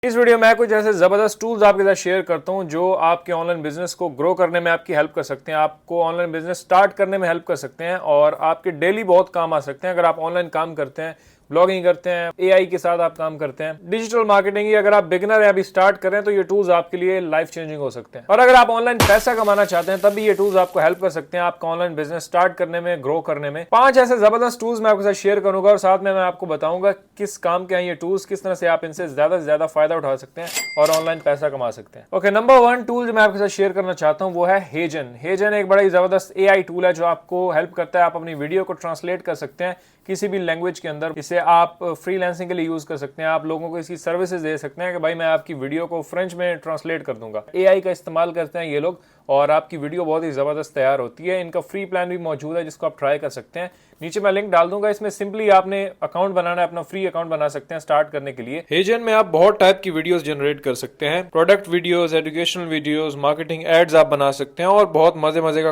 इस वीडियो में कुछ ऐसे जबरदस्त टूल्स आपके साथ शेयर करता हूं जो आपके ऑनलाइन बिजनेस को ग्रो करने में आपकी हेल्प कर सकते हैं, आपको ऑनलाइन बिजनेस स्टार्ट करने में हेल्प कर सकते हैं और आपके डेली बहुत काम आ सकते हैं। अगर आप ऑनलाइन काम करते हैं, ब्लॉगिंग करते हैं, एआई के साथ आप काम करते हैं, डिजिटल मार्केटिंग की अगर आप बिगिनर है, अभी स्टार्ट करें तो ये टूल्स आपके लिए लाइफ चेंजिंग हो सकते हैं। और अगर आप ऑनलाइन पैसा कमाना चाहते हैं तब भी ये टूल्स आपको हेल्प कर सकते हैं आपका ऑनलाइन बिजनेस स्टार्ट करने में, ग्रो करने में। 5 ऐसे जबरदस्त टूल्स मैं आपके साथ शेयर करूंगा और साथ में मैं आपको बताऊंगा किस काम के हैं ये टूल्स, किस तरह से आप इनसे ज्यादा से ज्यादा फायदा उठा सकते हैं और ऑनलाइन पैसा कमा सकते हैं। ओके, नंबर 1 टूल जो मैं आपके साथ शेयर करना चाहता हूं वो है हेजन। हेजन एक बड़ा ही जबरदस्त एआई टूल है जो आपको हेल्प करता है। आप अपनी वीडियो को ट्रांसलेट कर सकते हैं किसी भी लैंग्वेज के अंदर। इसे आप फ्रीलांसिंग के लिए यूज कर सकते हैं। आप लोगों को इसकी सर्विसेज दे सकते हैं कि भाई मैं आपकी वीडियो को फ्रेंच में ट्रांसलेट कर दूंगा। एआई का इस्तेमाल करते हैं ये लोग और आपकी वीडियो बहुत ही जबरदस्त तैयार होती है। इनका फ्री प्लान भी मौजूद है जिसको आप ट्राई कर सकते हैं। नीचे मैं लिंक डाल दूंगा। इसमें सिंपली आपने अकाउंट बनाना है, अपना फ्री अकाउंट बना सकते हैं स्टार्ट करने के लिए। हेजन में आप बहुत टाइप की वीडियोस जनरेट कर सकते हैं, product videos, educational videos, marketing ads आप बना सकते हैं और बहुत मजे मजे का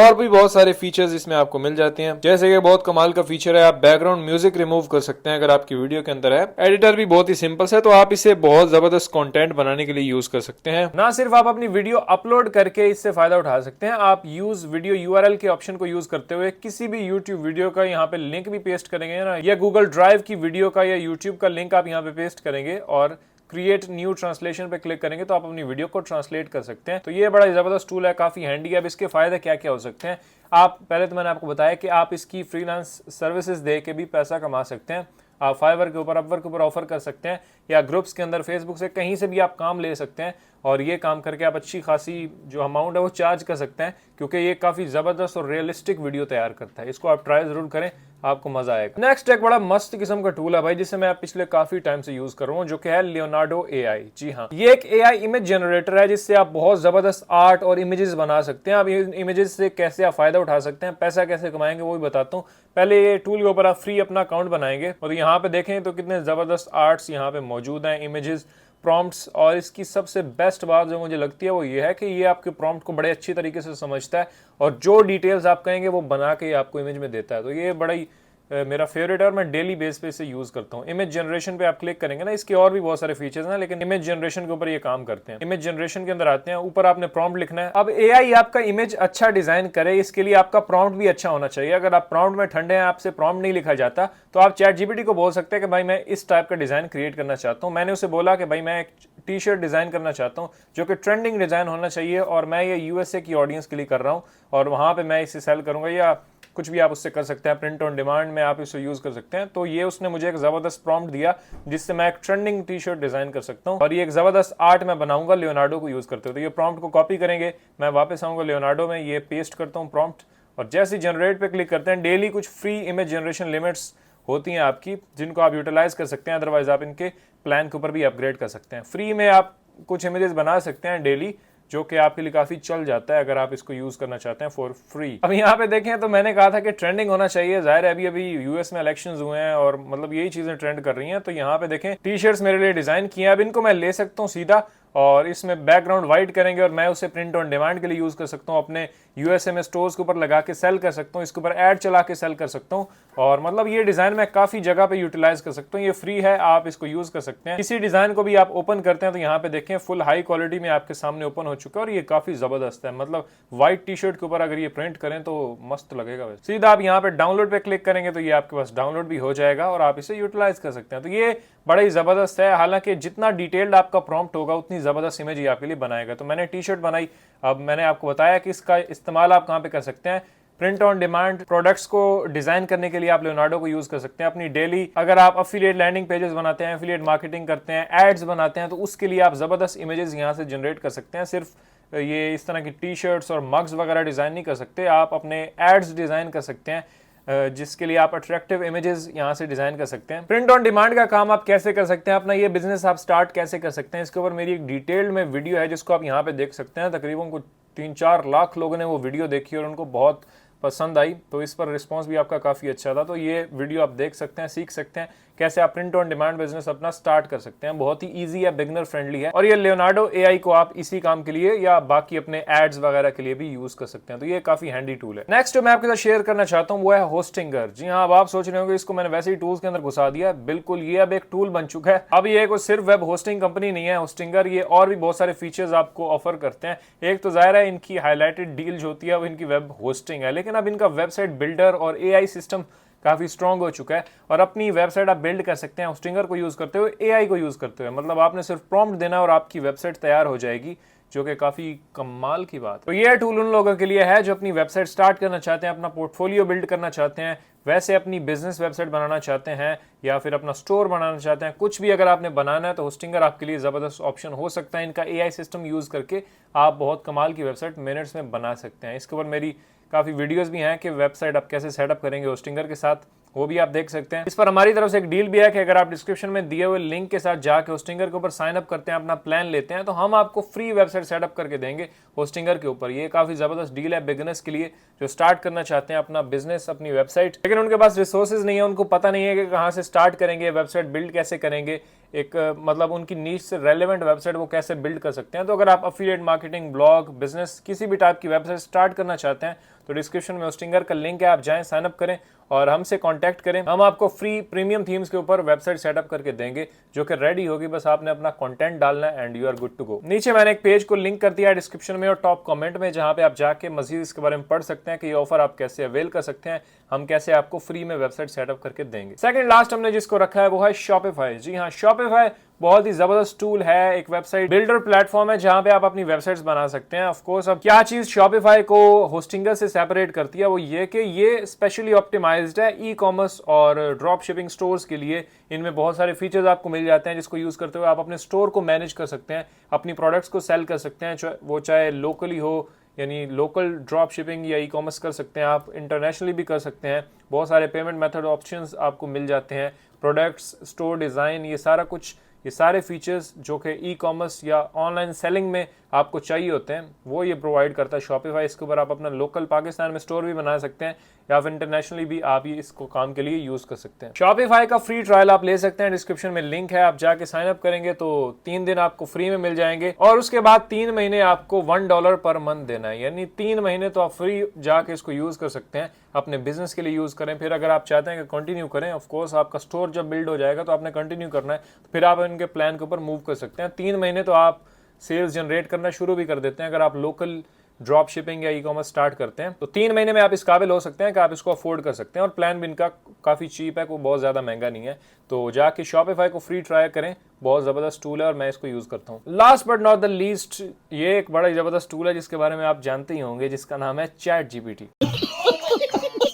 और भी बहुत सारे फीचर्स इसमें आपको मिल जाते हैं, जैसे कि बहुत कमाल का फीचर है, आप बैकग्राउंड म्यूजिक रिमूव कर सकते हैं अगर आपकी वीडियो के अंदर है। एडिटर भी बहुत ही सिंपल है, तो आप इसे बहुत जबरदस्त कंटेंट बनाने के लिए यूज कर सकते हैं। ना सिर्फ आप अपनी वीडियो अपलोड करके इससे फायदा उठा सकते हैं, आप यूज वीडियो यूआरएल के ऑप्शन को यूज करते हुए किसी भी यूट्यूब वीडियो का यहाँ पे लिंक भी पेस्ट करेंगे ना, या गूगल ड्राइव की वीडियो का या यूट्यूब का लिंक आप यहाँ पे पेस्ट करेंगे और क्रिएट न्यू ट्रांसलेशन पे क्लिक करेंगे तो आप अपनी वीडियो को ट्रांसलेट कर सकते हैं। तो ये बड़ा जबरदस्त टूल है, काफी हैंडी है। अब इसके फायदे क्या क्या हो सकते हैं, आप पहले तो मैंने आपको बताया कि आप इसकी फ्रीलांस सर्विसेज दे के भी पैसा कमा सकते हैं। आप फाइवर के ऊपर, अपवर्क के ऊपर ऑफर कर सकते हैं या ग्रुप्स के अंदर, फेसबुक से, कहीं से भी आप काम ले सकते हैं और ये काम करके आप अच्छी खासी जो अमाउंट है वो चार्ज कर सकते हैं, क्योंकि ये काफी जबरदस्त और रियलिस्टिक वीडियो तैयार करता है। इसको आप ट्राई जरूर करें, आपको मजा आएगा। नेक्स्ट एक बड़ा मस्त किस्म का टूल है भाई जिसे मैं पिछले काफी टाइम से यूज कर रहा हूँ, जो कि है लियोनार्डो एआई। जी हाँ, ये एक एआई इमेज जनरेटर है जिससे आप बहुत जबरदस्त आर्ट और इमेजेस बना सकते हैं। आप इन इमेजेस से कैसे आप फायदा उठा सकते हैं, पैसा कैसे कमाएंगे वो भी बताता हूँ। पहले ये टूल के ऊपर आप फ्री अपना अकाउंट बनाएंगे और यहाँ पे देखें तो कितने जबरदस्त आर्ट्स यहाँ पे मौजूद हैं, इमेजेस, प्रॉम्प्ट्स। और इसकी सबसे बेस्ट बात जो मुझे लगती है वो ये है कि ये आपके प्रॉम्प्ट को बड़े अच्छी तरीके से समझता है और जो डिटेल्स आप कहेंगे वो बना के आपको इमेज में देता है। तो ये बड़ा ही मेरा फेवरेट है और मैं डेली बेस पे इसे यूज करता हूँ। इमेज जनरेशन पे आप क्लिक करेंगे ना, इसके और भी बहुत सारे फीचर्स हैं लेकिन इमेज जनरेशन के ऊपर ये काम करते हैं। इमेज जनरेशन के अंदर आते हैं, ऊपर आपने प्रॉम्प्ट लिखना है। अब एआई आपका इमेज अच्छा डिजाइन करे, इसके लिए आपका प्रॉम्प्ट भी अच्छा होना चाहिए। अगर आप प्रॉम्प्ट में ठंडे हैं, आपसे प्रॉम्प्ट नहीं लिखा जाता, तो आप चैट जीपीटी को बोल सकते हैं कि भाई मैं इस टाइप का डिजाइन क्रिएट करना चाहता हूँ। मैंने उसे बोला कि भाई मैं एक टी शर्ट डिजाइन करना चाहता हूँ जो कि ट्रेंडिंग डिजाइन होना चाहिए और मैं ये यूएसए की ऑडियंस के लिए कर रहा हूँ और वहां पे मैं इसे सेल करूंगा, या कुछ भी आप उससे कर सकते हैं। प्रिंट ऑन डिमांड में आप इसे यूज कर सकते हैं। तो ये उसने मुझे एक जबरदस्त प्रॉम्प्ट दिया जिससे मैं एक ट्रेंडिंग टी शर्ट डिजाइन कर सकता हूँ और ये एक जबरदस्त आर्ट मैं बनाऊंगा लियोनार्डो को यूज करते हुए। तो ये प्रॉम्प्ट को कॉपी करेंगे, मैं वापस आऊंगा लियोनार्डो में, ये पेस्ट करता हूँ प्रॉम्प्ट और जैसे जनरेट पे क्लिक करते हैं, डेली कुछ फ्री इमेज जनरेशन लिमिट्स होती हैं आपकी जिनको आप यूटिलाइज कर सकते हैं, अदरवाइज आप इनके प्लान के ऊपर भी अपग्रेड कर सकते हैं। फ्री में आप कुछ इमेजेस बना सकते हैं डेली, जो कि आपके लिए काफी चल जाता है अगर आप इसको यूज करना चाहते हैं फॉर फ्री। अब यहाँ पे देखें तो मैंने कहा था कि ट्रेंडिंग होना चाहिए, जाहिर है अभी अभी यूएस में इलेक्शंस हुए हैं और मतलब यही चीजें ट्रेंड कर रही हैं। तो यहाँ पे देखें टी शर्ट्स मेरे लिए डिजाइन किए हैं। अब इनको मैं ले सकता हूँ सीधा और इसमें बैकग्राउंड वाइट करेंगे और मैं उसे प्रिंट ऑन डिमांड के लिए यूज कर सकता हूँ, अपने यूएसए में स्टोर्स के ऊपर लगा के सेल कर सकता हूँ, इसके ऊपर ऐड चला के सेल कर सकता हूँ और मतलब ये डिजाइन मैं काफी जगह पे यूटिलाइज कर सकता हूँ। ये फ्री है, आप इसको यूज कर सकते हैं। किसी डिजाइन को भी आप ओपन करते हैं तो यहाँ पे देखें फुल हाई क्वालिटी में आपके सामने ओपन हो चुका है और ये काफी जबरदस्त है। मतलब व्हाइट टी शर्ट के ऊपर अगर ये प्रिंट करें तो मस्त लगेगा। वैसे सीधा आप यहाँ पे डाउनलोड पे क्लिक करेंगे तो ये आपके पास डाउनलोड भी हो जाएगा और आप इसे यूटिलाइज कर सकते हैं। तो ये बड़ा ही जबरदस्त है। हालांकि जितना डिटेल्ड आपका प्रॉम्प्ट होगा उतनी जबरदस्त इमेज ये आपके लिए बनाएगा। तो मैंने टी शर्ट बनाई। अब मैंने आपको बताया कि इसका इस्तेमाल आप कहाँ पे कर सकते हैं। प्रिंट ऑन डिमांड प्रोडक्ट्स को डिजाइन करने के लिए आप लियोनार्डो को यूज कर सकते हैं। अपनी डेली अगर आप अफिलिएट लैंडिंग पेजेस बनाते हैं, अफिलिएट मार्केटिंग करते हैं, एड्स बनाते हैं, तो उसके लिए आप जबरदस्त इमेजेस यहाँ से जनरेट कर सकते हैं। सिर्फ ये इस तरह की टी शर्ट्स और मग्स वगैरह डिजाइन नहीं कर सकते, आप अपने एड्स डिजाइन कर सकते हैं, जिसके लिए आप अट्रैक्टिव इमेजेस यहाँ से डिजाइन कर सकते हैं। प्रिंट ऑन डिमांड का काम आप कैसे कर सकते हैं, अपना ये बिजनेस आप स्टार्ट कैसे कर सकते हैं, इसके ऊपर मेरी एक डिटेल्ड में वीडियो है जिसको आप यहाँ पे देख सकते हैं। तकरीबन कुछ 3-4 लाख लोगों ने वो वीडियो देखी और उनको बहुत पसंद आई, तो इस पर रिस्पांस भी आपका काफ़ी अच्छा था। तो ये वीडियो आप देख सकते हैं, सीख सकते हैं कैसे आप प्रिंट ऑन डिमांड बिजनेस अपना स्टार्ट कर सकते हैं। बहुत ही इजी है, बिगनर फ्रेंडली है, और ये लियोनार्डो एआई को आप इसी काम के लिए या बाकी अपने एड्स वगैरह के लिए भी यूज कर सकते हैं। तो ये काफी हैंडी टूल है। नेक्स्ट मैं आपके साथ शेयर करना चाहता हूँ वो है होस्टिंगर। जी हाँ, अब आप सोच रहे होंगे इसको मैंने वैसे ही टूल्स के अंदर घुसा दिया। बिल्कुल, ये अब एक टूल बन चुका है। अब ये कोई सिर्फ वेब होस्टिंग कंपनी नहीं है होस्टिंगर, ये और भी बहुत सारे फीचर्स आपको ऑफर करते हैं। एक तो जाहिर है इनकी हाईलाइटेड डील जो होती है वो इनकी वेब होस्टिंग है, लेकिन अब इनका वेबसाइट बिल्डर और एआई सिस्टम काफी स्ट्रांग हो चुका है और अपनी वेबसाइट आप बिल्ड कर सकते हैं होस्टिंगर को यूज करते हुए, एआई को यूज करते हुए। मतलब आपने सिर्फ प्रॉम्प्ट देना और आपकी वेबसाइट तैयार हो जाएगी, जो कि काफी कमाल की बात है। तो ये टूल उन लोगों के लिए है जो अपनी वेबसाइट स्टार्ट करना चाहते हैं, अपना पोर्टफोलियो बिल्ड करना चाहते हैं, वैसे अपनी बिजनेस वेबसाइट बनाना चाहते हैं या फिर अपना स्टोर बनाना चाहते हैं। कुछ भी अगर आपने बनाना है तो होस्टिंगर आपके लिए जबरदस्त ऑप्शन हो सकता है। इनका एआई सिस्टम यूज करके आप बहुत कमाल की वेबसाइट मिनट्स में बना सकते हैं। इसके ऊपर मेरी काफी वीडियोस भी हैं कि वेबसाइट आप कैसे सेटअप करेंगे होस्टिंगर के साथ, वो भी आप देख सकते हैं। इस पर हमारी तरफ से एक डील भी है कि अगर आप डिस्क्रिप्शन में दिए हुए लिंक के साथ जाके होस्टिंगर के ऊपर साइन अप करते हैं, अपना प्लान लेते हैं, तो हम आपको फ्री वेबसाइट सेटअप करके देंगे होस्टिंगर के ऊपर। ये काफी जबरदस्त डील है बिगिनर्स के लिए जो स्टार्ट करना चाहते हैं अपना बिजनेस, अपनी वेबसाइट, लेकिन उनके पास रिसोर्सेज नहीं है, उनको पता नहीं है कि कहाँ से स्टार्ट करेंगे, वेबसाइट बिल्ड कैसे करेंगे, एक मतलब उनकी नीच से रेलेवेंट वेबसाइट वो कैसे बिल्ड कर सकते हैं। तो अगर आप अफिलिएट मार्केटिंग, ब्लॉग, बिजनेस, किसी भी टाइप की वेबसाइट स्टार्ट करना चाहते हैं तो डिस्क्रिप्शन में होस्टिंगर का लिंक है, आप जाएं, साइन अप करें और हमसे कांटेक्ट करें। हम आपको फ्री प्रीमियम थीम्स के ऊपर वेबसाइट सेटअप करके देंगे जो कि रेडी होगी, बस आपने अपना कंटेंट डालना है and you are good to go. नीचे मैंने एक पेज को लिंक कर दिया है डिस्क्रिप्शन में और टॉप कमेंट में, जहां पे आप जाके मजीद इसके बारे में पढ़ सकते हैं कि ये ऑफर आप कैसे अवेल कर सकते हैं, हम कैसे आपको फ्री में वेबसाइट सेटअप करके देंगे। सेकंड लास्ट हमने जिसको रखा है वो है शॉपिफाई। जी हाँ, शॉपिफाई बहुत ही जबरदस्त टूल है, एक वेबसाइट बिल्डर प्लेटफॉर्म है जहां पे आप अपनी वेबसाइट्स बना सकते हैं। ऑफ कोर्स, अब क्या चीज शॉपिफाई को होस्टिंगर से सेपरेट करती है वो ये कि ये स्पेशली ऑप्टिमाइज्ड है ई कॉमर्स और ड्रॉप शिपिंग स्टोर्स के लिए। इनमें बहुत सारे फीचर्स आपको मिल जाते हैं जिसको यूज करते हुए आप अपने स्टोर को मैनेज कर सकते हैं, अपनी प्रोडक्ट्स को सेल कर सकते हैं, वो चाहे लोकली हो, यानी लोकल ड्रॉप शिपिंग या ई कॉमर्स कर सकते हैं आप, इंटरनेशनली भी कर सकते हैं। बहुत सारे पेमेंट मेथड ऑप्शंस आपको मिल जाते हैं, प्रोडक्ट्स, स्टोर डिज़ाइन, ये सारा कुछ, ये सारे फीचर्स जो कि ई कॉमर्स या ऑनलाइन सेलिंग में आपको चाहिए होते हैं वो ये प्रोवाइड करता है शॉपिफाई। इसके ऊपर आप अपना लोकल पाकिस्तान में स्टोर भी बना सकते हैं या फिर इंटरनेशनली भी आप ये इसको काम के लिए यूज कर सकते हैं। शॉपिफाई का फ्री ट्रायल आप ले सकते हैं, डिस्क्रिप्शन में लिंक है, आप जाके साइन अप करेंगे तो 3 दिन आपको फ्री में मिल जाएंगे और उसके बाद 3 महीने आपको $1 पर मंथ देना है, यानी 3 महीने तो आप फ्री जाके इसको यूज कर सकते हैं, अपने बिजनेस के लिए यूज करें। फिर अगर आप चाहते हैं कि कंटिन्यू करें, ऑफ कोर्स आपका स्टोर जब बिल्ड हो जाएगा तो आपने कंटिन्यू करना है, तो फिर आप इनके प्लान के ऊपर मूव कर सकते हैं। 3 महीने तो आप सेल्स जनरेट करना शुरू भी कर देते हैं अगर आप लोकल ड्रॉप शिपिंग या ई कॉमर्स स्टार्ट करते हैं, तो 3 महीने में आप इस काबिल हो सकते हैं कि आप इसको अफोर्ड कर सकते हैं। और प्लान भी इनका काफ़ी चीप है, कोई बहुत ज़्यादा महंगा नहीं है। तो जाके शॉपिफाई को फ्री ट्राई करें, बहुत ज़बरदस्त टूल है और मैं इसको यूज़ करता हूँ। Last but not the least, ये एक बड़ा ज़बरदस्त टूल है जिसके बारे में आप जानते ही होंगे, जिसका नाम है चैट जीपीटी।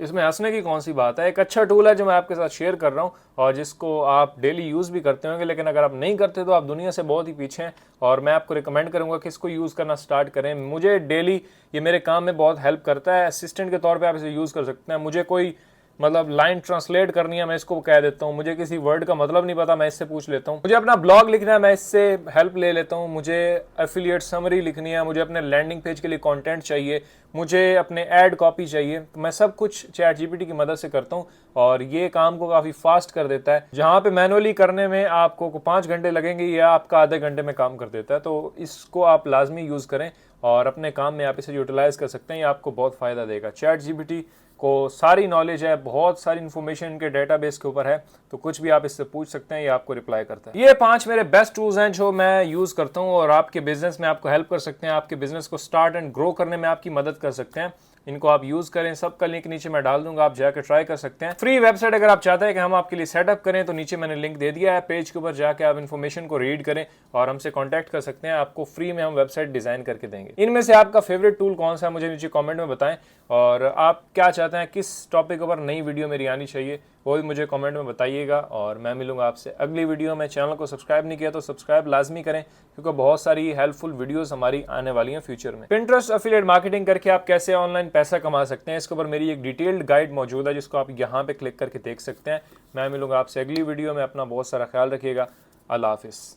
इसमें हंसने की कौन सी बात है, एक अच्छा टूल है जो मैं आपके साथ शेयर कर रहा हूँ और जिसको आप डेली यूज़ भी करते होंगे, लेकिन अगर आप नहीं करते तो आप दुनिया से बहुत ही पीछे हैं और मैं आपको रिकमेंड करूंगा कि इसको यूज़ करना स्टार्ट करें। मुझे डेली ये मेरे काम में बहुत हेल्प करता है, असिस्टेंट के तौर पे आप इसे यूज़ कर सकते हैं। मुझे कोई मतलब लाइन ट्रांसलेट करनी है, मैं इसको कह देता हूँ। मुझे किसी वर्ड का मतलब नहीं पता, मैं इससे पूछ लेता हूँ। मुझे अपना ब्लॉग लिखना है, मैं इससे हेल्प ले लेता हूँ। मुझे एफिलिएट समरी लिखनी है, मुझे अपने लैंडिंग पेज के लिए कंटेंट चाहिए, मुझे अपने ऐड कॉपी चाहिए, तो मैं सब कुछ चैट जीपीटी की मदद से करता हूँ और ये काम को काफ़ी फास्ट कर देता है। जहाँ पे मैनुअली करने में आपको 5 घंटे लगेंगे या आपका आधे घंटे में काम कर देता है। तो इसको आप लाजमी यूज़ करें और अपने काम में आप इसे यूटिलाइज कर सकते हैं, ये आपको बहुत फ़ायदा देगा। चैट जीपीटी को सारी नॉलेज है, बहुत सारी इन्फॉर्मेशन इनके डेटाबेस के ऊपर है, तो कुछ भी आप इससे पूछ सकते हैं, ये आपको रिप्लाई करता है। ये 5 मेरे बेस्ट टूल्स हैं जो मैं यूज़ करता हूँ और आपके बिजनेस में आपको हेल्प कर सकते हैं, आपके बिजनेस को स्टार्ट एंड ग्रो करने में आपकी मदद कर सकते हैं। इनको आप यूज करें, सबका लिंक नीचे मैं डाल दूंगा, आप जाकर ट्राई कर सकते हैं। फ्री वेबसाइट अगर आप चाहते हैं कि हम आपके लिए सेटअप करें तो नीचे मैंने लिंक दे दिया है, पेज के ऊपर जाके आप इन्फॉर्मेशन को रीड करें और हमसे कांटेक्ट कर सकते हैं, आपको फ्री में हम वेबसाइट डिजाइन करके देंगे। इनमें से आपका फेवरेट टूल कौन सा है मुझे नीचे कमेंट में बताएं और आप क्या चाहते हैं, किस टॉपिक पर नई वीडियो मेरी आनी चाहिए वो भी मुझे कमेंट में बताइएगा और मैं मिलूंगा आपसे अगली वीडियो में। चैनल को सब्सक्राइब नहीं किया तो सब्सक्राइब लाजमी करें क्योंकि बहुत सारी हेल्पफुल वीडियोस हमारी आने वाली हैं फ्यूचर में। पिंटरेस्ट एफिलिएट मार्केटिंग करके आप कैसे ऑनलाइन ऑनलाइन पैसा कमा सकते हैं। इसके ऊपर मेरी एक डिटेल्ड गाइड मौजूद है जिसको आप यहाँ पे क्लिक करके देख सकते हैं। मैं मिलूंगा आपसे अगली वीडियो में। अपना बहुत सारा ख्याल रखिएगा। अल्लाह हाफिज़।